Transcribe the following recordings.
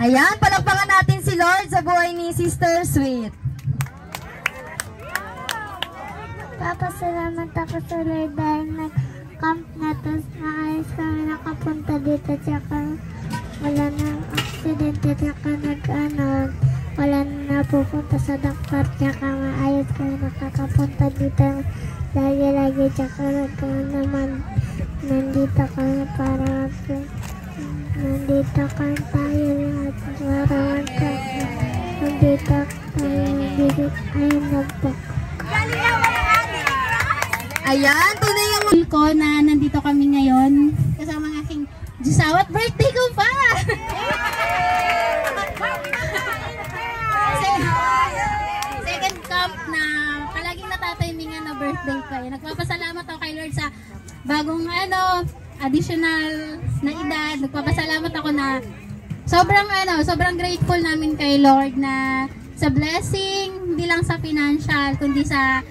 Ayan, palakpakan natin si Lord sa buhay ni Sister Sweet. Papasalamat ako sa Lord dahil nag-camp na tapos maayos kami nakapunta dito tsaka wala nang aksidente tsaka wala na pupunta sa doktor tsaka maayos kami nakakapunta dito lagi-lagi tsaka naman nandito kami para nandito kami tayo lahat para nandito tayo bigit ayun na po. Ayan, tunay ang ko na nandito kami ngayon kasama ng aking Diyosawat birthday ko pa! Second camp na palaging natatimingan na birthday ko. Nagpapasalamat ako kay Lord sa bagong additional na edad. Nagpapasalamat ako na sobrang grateful namin kay Lord na sa blessing, hindi lang sa financial, kundi sa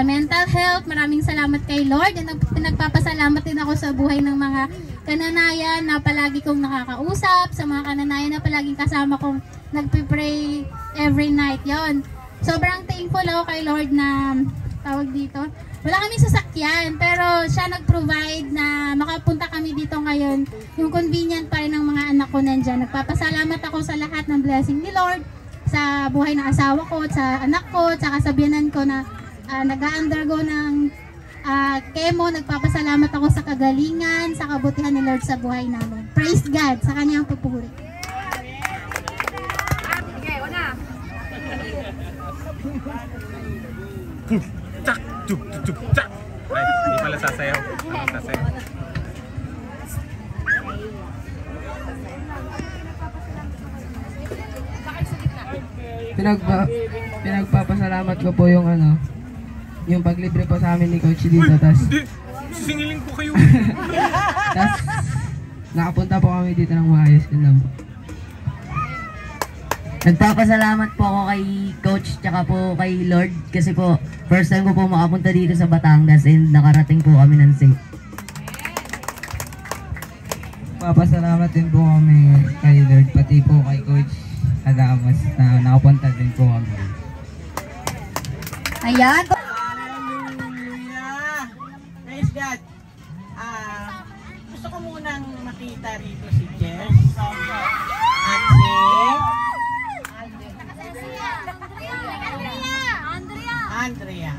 mental health. Maraming salamat kay Lord. And nagpapasalamat din ako sa buhay ng mga kananayan na palagi kong nakakausap, sa mga kananayan na palaging kasama kong nagpipray every night. Yon. Sobrang thankful ako kay Lord na tawag dito. Wala kaming sasakyan, pero siya nag-provide na makapunta kami dito ngayon. Yung convenient pa rin ng mga anak ko nandyan. Nagpapasalamat ako sa lahat ng blessing ni Lord, sa buhay ng asawa ko, sa anak ko, tsaka sa biyanan ko na nag-undergo ng chemo. Nagpapasalamat ako sa kagalingan, sa kabutihan ni Lord sa buhay namin. Praise God sa kanyang pupuri. Okay, una. Tsak, tuk, tuk, tuk, tsak. Ay, hindi pala sasayaw. Sasayaw. Pinagpapasalamat ko po yung yung paglibre po sa amin ni Coach dito. Tas sisingilin ko kayo. tas nakapunta po kami dito ng maayos din lang po. Nagpapasalamat po ako kay Coach tsaka po kay Lord kasi po first time ko po makapunta dito sa Batangas and nakarating po kami ng safe. Papasalamat din po kami kay Lord pati po kay Coach Adamas na nakapunta din po kami. Ayan. Hallelujah! Praise God! Gusto ko munang makita rito si Jess at si Andrea.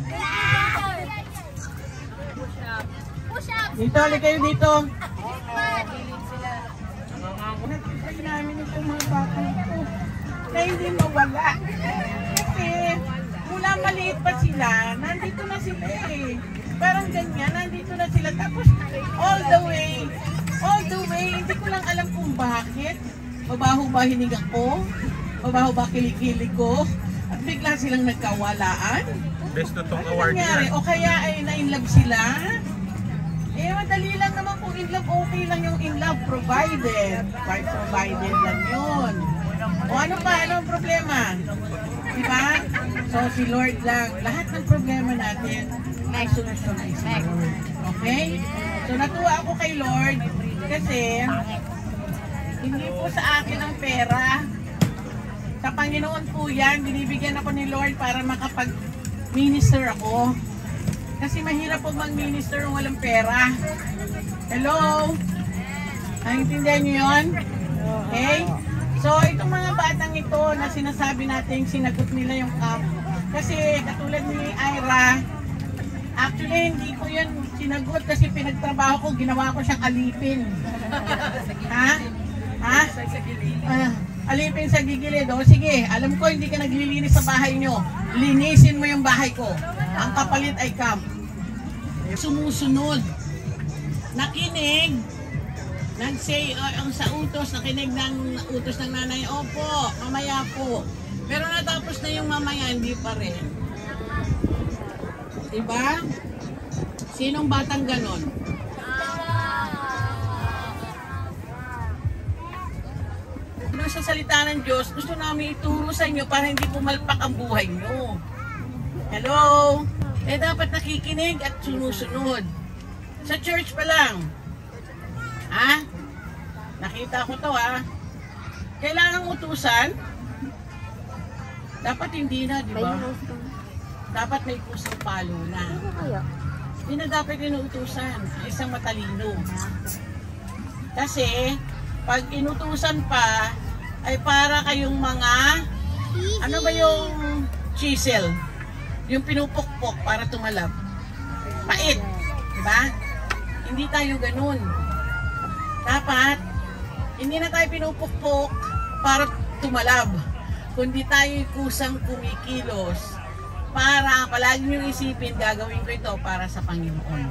Dito, ulit kayo dito. Nakikita namin itong mga bata ito na hindi mawala. Kasi mula maliit pa sila, nandito na sila eh. Parang ganyan, nandito na sila. Tapos all the way, hindi ko lang alam kung bakit. Mabaho ba hinig ako? Mabaho ba kilikili ko? At bigla silang nagkawalaan. Best na tong award yan. O kaya ay na-inlove sila? Eh, madali lang naman kung in-love, okay lang yung in-love, provided. Provided lang yun. O ano pa, ano ang problema? Diba? So, si Lord lang. Lahat ng problema natin, may solusyon ay si Lord. Okay? So, natuwa ako kay Lord kasi hindi po sa akin ang pera. Sa Panginoon po yan, binibigyan ako ni Lord para makapag-minister ako. Kasi mahirap po mag-minister kung walang pera. Hello? Naintindihan niyo yun? Okay? So, itong mga batang ito na sinasabi natin, sinagot nila yung camp. Kasi katulad ni Ira, actually hindi ko yun sinagot kasi pinagtrabaho ko, ginawa ko siyang alipin. Ha? Ha? Alipin sa gigilid. O sige, alam ko hindi ka naglilinis sa bahay nyo. Linisin mo yung bahay ko. Ang kapalit ay camp. Sumusunod. Nakinig. Nag-say ang sa utos, nakinig ng utos ng nanay. Opo, mamaya po. Pero natapos na yung mamaya, hindi pa rin. Diba? Sinong batang ganon? Sa salita ng Diyos, gusto namin ituro sa inyo para hindi pumalpak ang buhay nyo. Hello? Eh dapat nakikinig at sumusunod. Sa church pa lang. Ha? Nakita ko to ha. Kailangang utusan? Dapat hindi na, di ba? Dapat may pusang palo na. Hindi na dapat inuutusan ang isang matalino. Kasi, pag inutusan pa, ay para kayong mga, ano ba yung chisel? Yung pinupukpok para tumalab. Pait. Diba? Hindi tayo ganun. Dapat, hindi na tayo pinupukpok para tumalab. Kundi tayo kusang kumikilos para palagi nyo isipin, gagawin ko ito para sa Panginoon.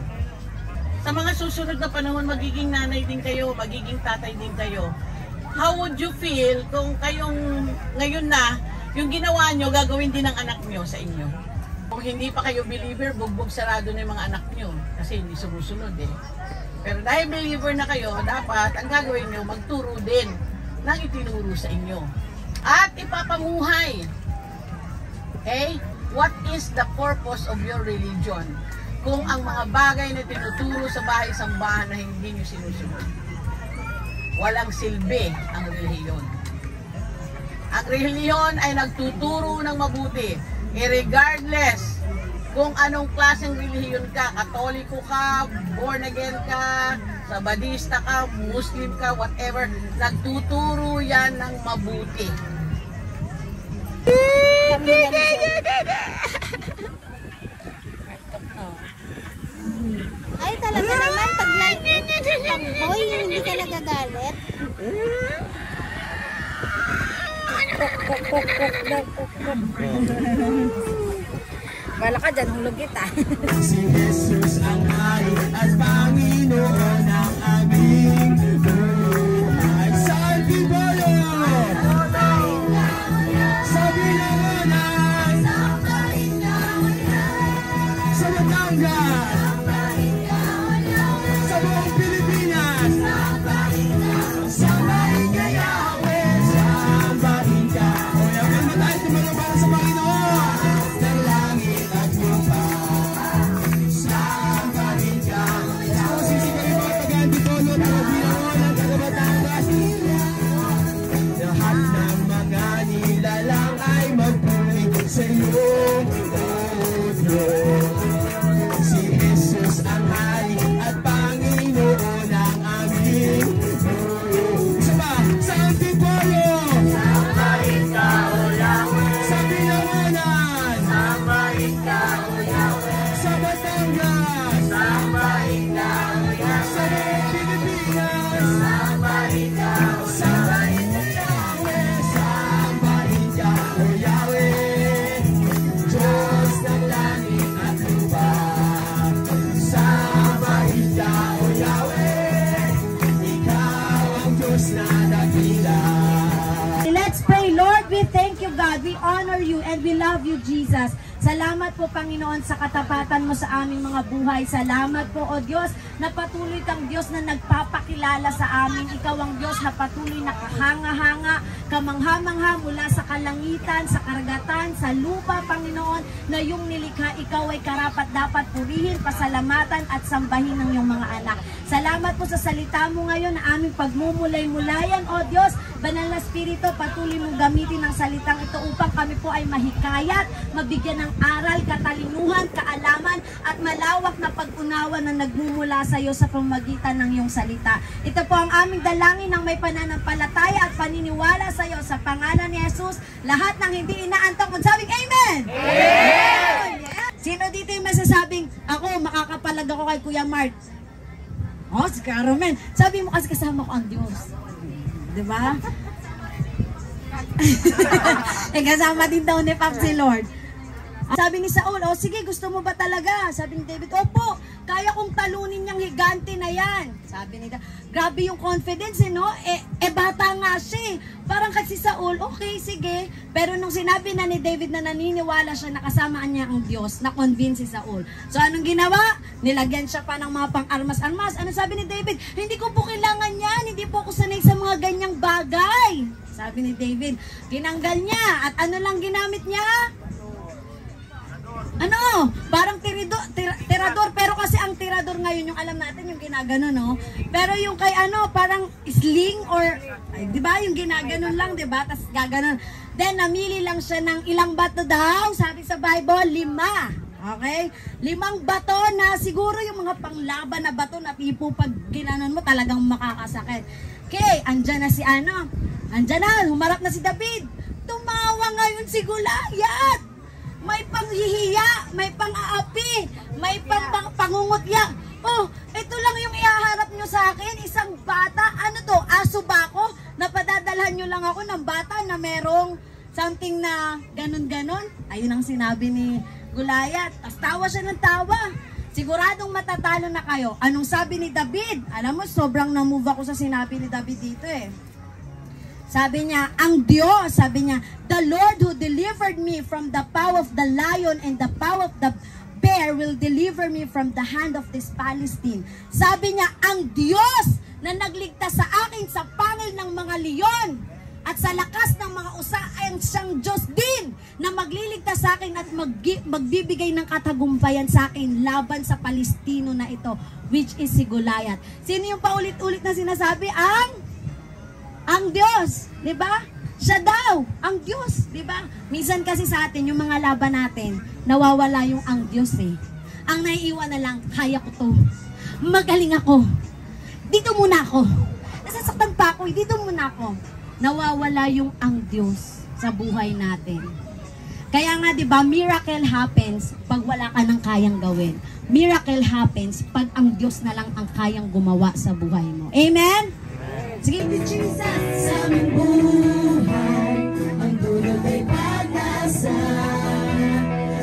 Sa mga susunod na panahon, magiging nanay din kayo, magiging tatay din kayo. How would you feel kung kayong ngayon na, yung ginawa nyo, gagawin din ng anak nyo sa inyo? Kung hindi pa kayo believer, bugbog sarado na yung mga anak nyo kasi hindi sumusunod eh. Pero dahil believer na kayo, dapat ang gagawin nyo, magturo din ng itinuro sa inyo. At ipapamuhay. Okay? What is the purpose of your religion? Kung ang mga bagay na tinuturo sa bahay-sambahan na hindi nyo sinusunod. Walang silbi ang relihiyon. Ang relihiyon ay nagtuturo ng mabuti. Regardless kung anong klaseng relihiyon ka, Katoliko ka, born again ka, Sabadista ka, Muslim ka, whatever, nagtuturo yan ng mabuti. Ay, talaga naman, pag boy, hindi ka nagagalit. Wala ka dyan, hulog kita. Si Jesus ang hari at Panginoon ng aming buhay. Sa Antipolo, sa Binangonan, sa Batangas, sa buong Pilipinas, sambahin ka Yahweh, sambahin ka. O yaman mo tayo tumalabang sa Panginoon ng langit at lupa. Sambahin ka. Ako sisikari mga taga-Antipolo, taga-Binangonan, taga-Batangas. Lahat ng mga nilalang ay magpulit sa iyong ulo. Si Jesus ang hari at Panginoon ng aming buhay. Isa pa, sa Antipolo, sambahin ka o Yahweh. Sa Binangonan, sambahin ka o Yahweh. Sa Batangas, sambahin ka o Yahweh. Sa buong Pilipinas, sambahin ka o Yahweh. Sambahin ka o Yahweh. Diyos ng langit at lupa. Sambahin ka o Yahweh. Ikaw ang Diyos na dakila. Let's pray. Lord, we thank you, God. We honor you and we love you, Jesus. Salamat po, Panginoon, sa katapatan mo sa aming mga buhay. Salamat po, O Diyos, na patuloy kang Diyos na nagpapakilala sa amin. Ikaw ang Diyos na patuloy na kahanga-hanga, kamangha-mangha mula sa kalangitan, sa karagatan, sa lupa, Panginoon, na yung nilikha, ikaw ay karapat-dapat purihin, pasalamatan at sambahin ng iyong mga anak. Salamat po sa salita mo ngayon na aming pagmumulay-mulayan, O Diyos. Banal na Espiritu, patuloy mong gamitin ang salitang ito upang kami po ay mahikayat, mabigyan ng aral, katalinuhan, kaalaman at malawak na pag-unawa na nagmumula sa iyo sa pamamagitan ng iyong salita. Ito po ang aming dalangin ng may pananampalataya at paniniwala sa iyo sa pangalan ni Jesus. Lahat ng hindi inaantok, magsabing Amen! Amen! Yeah. Sino dito yung masasabing, ako, makakapalag ako kay Kuya Mark? Oh, si Carmen. Sabi mo kasi kasama ko ang Diyos. Diba? Eh, kasama din daw ni Pap si Lord. Sabi ni Saul, oh sige, gusto mo ba talaga? Sabi ni David, opo, kaya kong talunin niyang higante na yan. Sabi ni David, grabe yung confidence, no? Bata nga siya. Parang kasi Saul, okay, sige. Pero nung sinabi na ni David na naniniwala siya, nakasamaan niya ang Diyos, na-convince si Saul. So anong ginawa? Nilagyan siya pa ng mga pang-armas-armas. Ano sabi ni David? Hindi ko po kailangan yan. Hindi po ako sanay sa mga ganyang bagay. Sabi ni David, tinanggal niya. At ano lang ginamit niya? Ano? Parang tirador, pero kasi ang tirador tirador ngayon, yung alam natin yung ginagano, no? Pero yung kay ano, parang sling or, ay, di ba? Yung ginaganon lang, di ba? Tapos gaganon. Then, namili lang siya ng ilang bato daw. Sabi sa Bible, 5. Okay? 5 bato na siguro yung mga panglaban na bato na tipo pag ginanon mo talagang makakasakit. Okay, andyan na si ano. Andyan na, humarap na si David. Tumawa ngayon si Goliath. May panghihiya, may pang-aapi, may pangungutya. Oh, ito lang yung ihaharap nyo sa akin, isang bata. Ano to, aso ba ako? Napadadalhan nyo lang ako ng bata na merong something na ganon-ganon. Ayun ang sinabi ni Goliath. Tapos tawa siya ng tawa. Siguradong matatalo na kayo. Anong sabi ni David? Alam mo, sobrang na-move ako sa sinabi ni David dito eh. Sabi niya, ang Diyos, sabi niya, the Lord who delivered me from the paw of the lion and the paw of the bear will deliver me from the hand of this Palestine. Sabi niya, ang Diyos na nagligtas sa akin sa pangil ng mga leon at sa lakas ng mga usa ay siyang Diyos din na magliligtas sa akin at magbibigay ng katagumpayan sa akin laban sa Palestino na ito, which is si Goliath. Sino yung paulit-ulit na sinasabi? Ang Diyos, di ba? Siya daw, ang Diyos, di ba? Minsan kasi sa atin, yung mga laban natin, nawawala yung ang Diyos eh. Ang naiiwan na lang, kaya ko to. Magaling ako. Dito muna ako. Nasasaktan pa ako, dito muna ako. Nawawala yung ang Diyos sa buhay natin. Kaya nga, di ba, miracle happens pag wala ka nang kayang gawin. Miracle happens pag ang Diyos na lang ang kayang gumawa sa buhay mo. Amen? Sige, Jesus! Sa aming buhay, ang dulot ay pag-asa.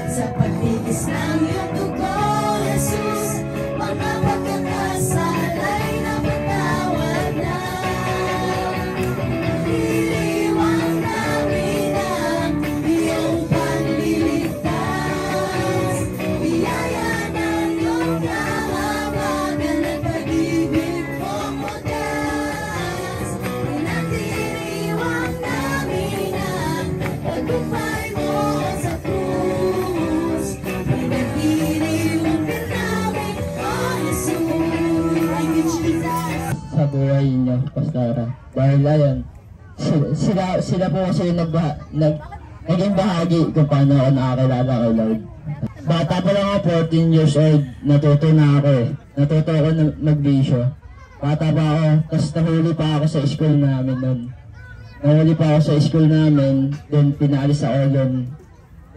Sa pagtigis ng iyong dugo, Jesus, mga pagkakasal ay napatawad na. Iniwan namin ang iyong panliligtas. Biyaya ng iyong kahawagan at pag-ibig mong wagas. Pinagdiriwang namin ang tagumpay mo sa krus. Pinagdiriwang ka namin, oh Jesus. Thank you, Jesus. Sa buhay niyo, Pastora. Dahil ayun, sila po kasi yung naging bahagi kung paano ako nakakilala kay Lord. Bata pa lang ako, 14 years old, natuto na ako eh. Natuto ako magbisyo. Bata pa ako, tapos nahuli pa ako sa school namin nun. Nahuli pa ako sa school namin, then pinaalis ako yun.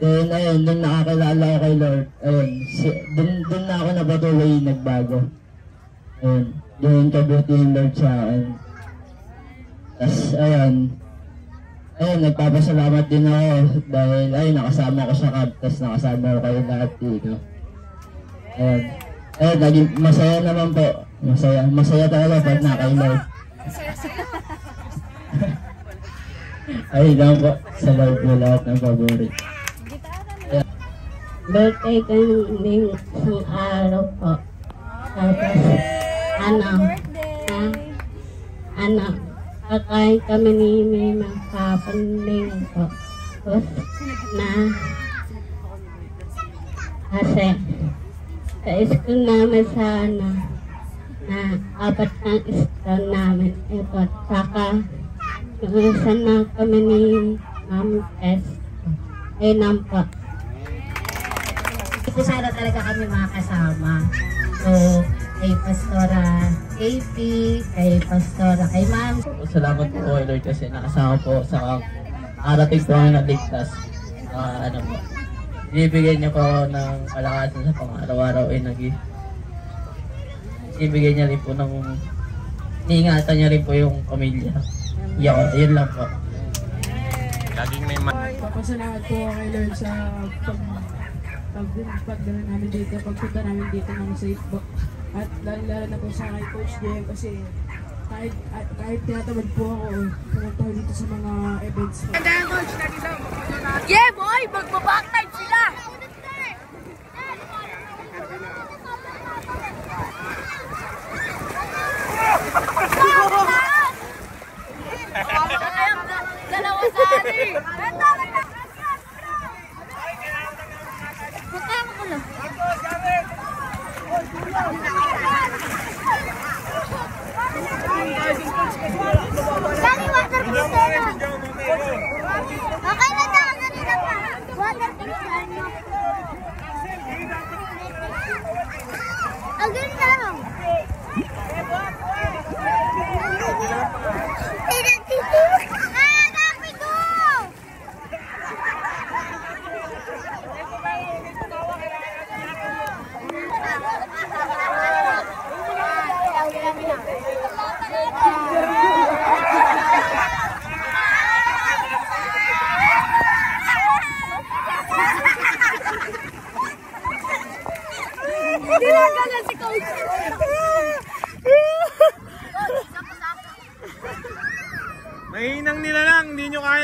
Then ayun, nung nakakilala ako kay Lord, ayun, dun na ako napatuloy nagbago. Ayun, yun kabuti yung Lord sa akin. Tapos ayun, nagpapasalamat din ako dahil ayun, nakasama ko sa camp, tapos nakasama ko kayo lahat dito. Ayun, naging masaya naman po. Masaya talaga pag nakay Lord. Ayun lang po, sa Lord mo lahat ng paborit. Birthday ko yung isang araw po. Tapos, kakain kami ni Mima kapanding po. Tapos, kasi, sa school namin sana, na 4 ng school namin. Ito, saka, yung isa na kami ni Ma'am S. Ayun po. Ito sana talaga kami makasama. So, kay Pastora AP, kay Pastora, kay Ma'am. Salamat po kay Lord kasi nakasama po sa arating po ang naligtas. Po, ibigay niyo po ng kalakasan sa pang-araw-araw ay ibigay niya rin po ng niingatan niya rin po yung pamilya. Yun lang po. Laging may Papasalamat po kay Lord sa pagdala namin dito, pagpunta namin dito ng safe book. At lalo na po sa kay Coach JM kasi kahit tinatamad po ako, pumunta ko dito sa mga events. Yeah boy! Magbaback-time sila! Dalawa sa atin! Magkama ko lang.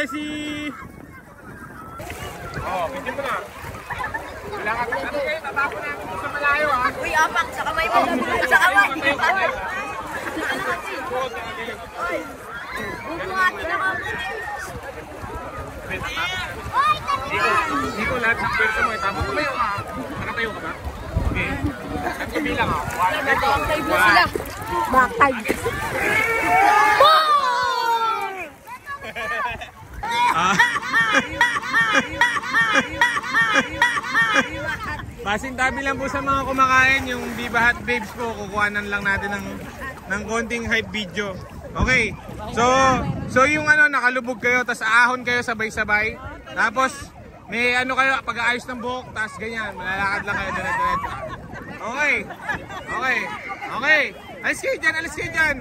Jessie! Oh, pindin mo na. Kailangan ano kayo, tatapon natin sa malayo ha. Uy, apak, sa kamay mo. Sa kamay. Bumuhati na ka. Dito lahat sa pwersa mo, tama tumayo ka. Nakatayo ka ba? Okay. At kumilang ha. Back-time na sila. Back-time. Pasintabi lang po sa mga kumakain, yung Viva Hot Babes po, kukuhanan lang natin ng konting hype video. Okay, so yung ano, nakalubog kayo, tas ahon kayo sabay-sabay. Tapos, may ano kayo, pag-aayos ng buhok, tas ganyan, malalakad lang kayo dire-diretso. Okay. Alis kayo dyan.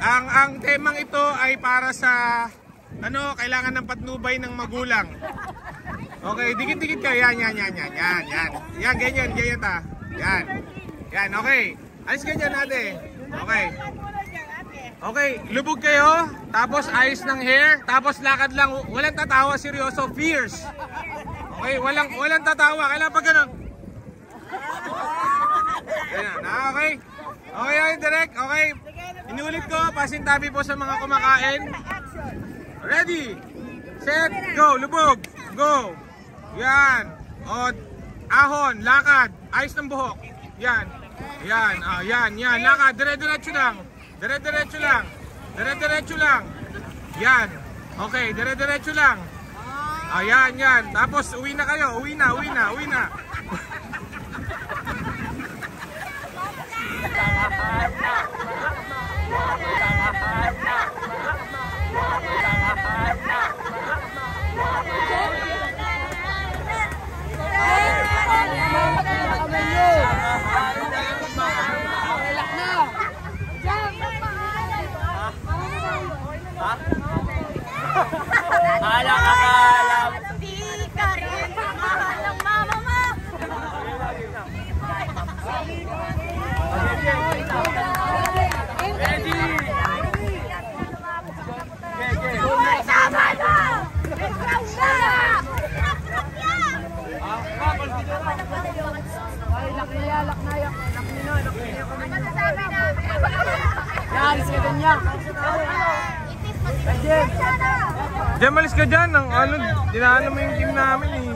Ang temang ito ay para sa, ano, kailangan ng patnubay ng magulang. Okay, dikit-dikit kayo. Yan. Yan, ganyan ta. Yan, okay. Alis kayo dyan, ate. Okay, lubog kayo, tapos ayos ng hair, tapos lakad lang, walang tatawa, seryoso, fierce. Okay, walang tatawa, kailangan pag ganun. Ayan, okay. Okay, direct, okay. Inulit ko, pasintabi po sa mga kumakain. Ready, set, go, lubog, go. Yan, o, ahon, lakad, ayos ng buhok. Yan, lakad, dire-diretso lang. Dire-diretso lang. Yan. Okay, dire-diretso lang. Yan. Tapos uwi na kayo. Uwi na. Diyan, malis ka dyan. Dinaanan mo yung team namin eh.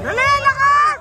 Dali, lakas!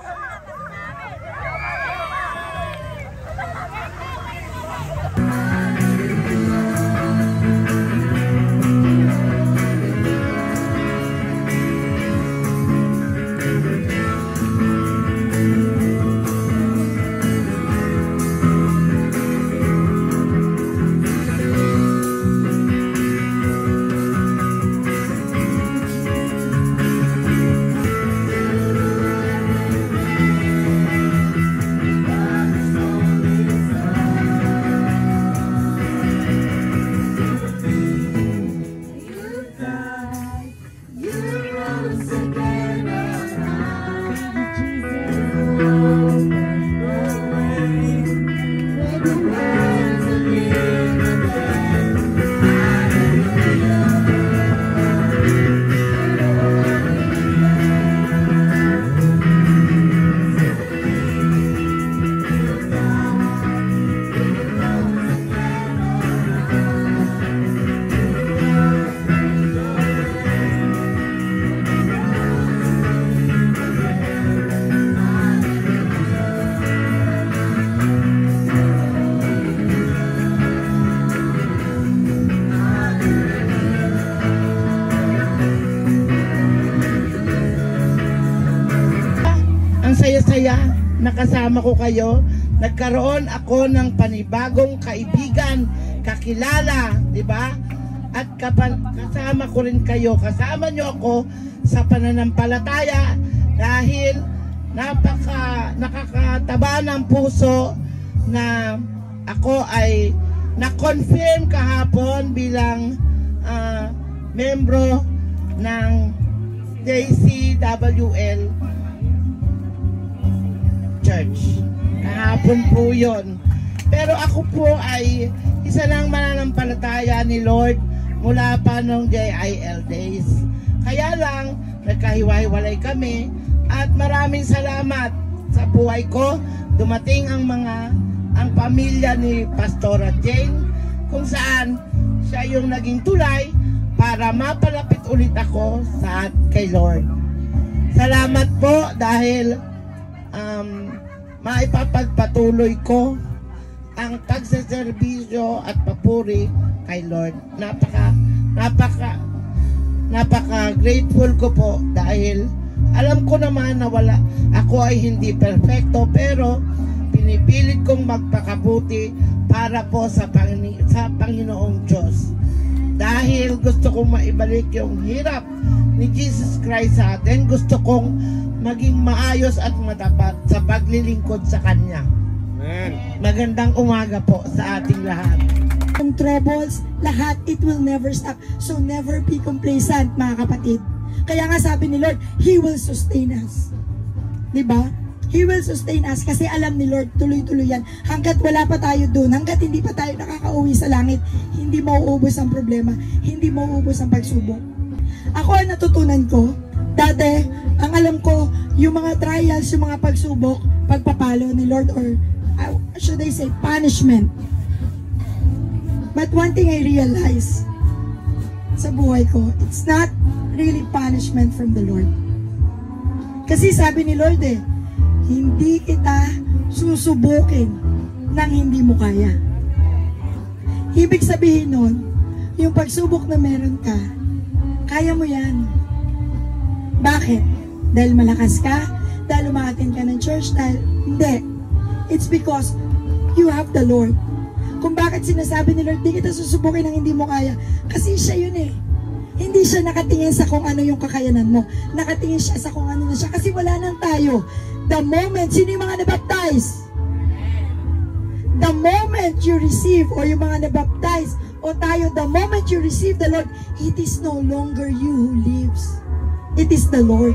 saya nakasama ko kayo. Nagkaroon ako ng panibagong kaibigan, kakilala, di ba? At kasama ko rin kayo. Kasama nyo ako sa pananampalataya dahil nakakataba ng puso na ako ay na-confirm kahapon bilang membro ng JCWL Church. Kahapon po yun. Pero ako po ay isa lang mananampalataya ni Lord mula pa nung JIL days. Kaya lang, nagkahiwa-hiwalay kami at maraming salamat sa buhay ko. Dumating ang pamilya ni Pastora Jane kung saan siya yung naging tulay para mapalapit ulit ako kay Lord. Salamat po dahil maipapagpatuloy ko ang pagsaserbisyo at papuri kay Lord. Napaka grateful ko po dahil alam ko naman na ako ay hindi perfecto, pero pinipilit kong magpakabuti para po sa Panginoong Diyos. Dahil gusto kong maibalik yung hirap ni Jesus Christ sa atin, gusto kong maging maayos at matapat sa paglilingkod sa Kanya. Amen. Magandang umaga po sa ating lahat. Yung troubles, lahat, it will never stop. So never be complacent, mga kapatid. Kaya nga sabi ni Lord, He will sustain us. Diba? He will sustain us kasi alam ni Lord, tuloy-tuloy yan. Hanggat wala pa tayo dun, hanggat hindi pa tayo nakakauwi sa langit, hindi mauubos ang problema, hindi mauubos ang pagsubok. Ako ang natutunan ko, dati, ang alam ko, yung mga trials, yung mga pagsubok, pagpapalo ni Lord, or should I say, punishment. But one thing I realized sa buhay ko, it's not really punishment from the Lord. Kasi sabi ni Lord hindi kita susubukin nang hindi mo kaya. Ibig sabihin nun, yung pagsubok na meron ka, kaya mo yan. Bakit? Dahil malakas ka? Dahil umaattend ka ng church? Dahil hindi. It's because you have the Lord. Kung bakit sinasabi ni Lord, di kita susubukin nang hindi mo kaya. Kasi siya yun Hindi siya nakatingin sa kung ano yung kakayanan mo. Nakatingin siya sa kung ano na siya. Kasi wala nang tayo. The moment, sino yung mga nabaptize? The moment you receive, o yung mga nabaptize, o tayo, the moment you receive the Lord, it is no longer you who lives. It is the Lord.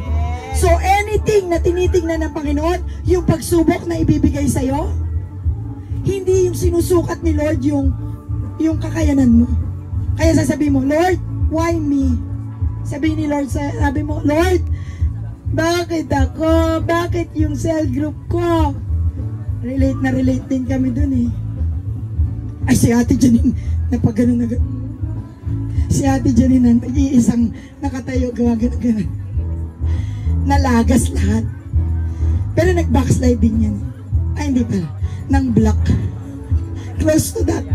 So anything na tinitingnan ng Panginoon, yung pagsubok na ibibigay sa'yo, hindi yung sinusukat ni Lord yung kakayanan mo. Kaya sasabihin mo, Lord, why me? Sabi ni Lord, sabi mo, Lord, bakit ako? Bakit yung cell group ko? Relate din kami dun Ay, si Ate Janine, napagano na gano'n. Si Ate Janine, nag-iisang nakatayo, gawa gano'n. Nalagas lahat. Pero nag-backslide din yan. Ay, hindi pala. Nang block. Close to that.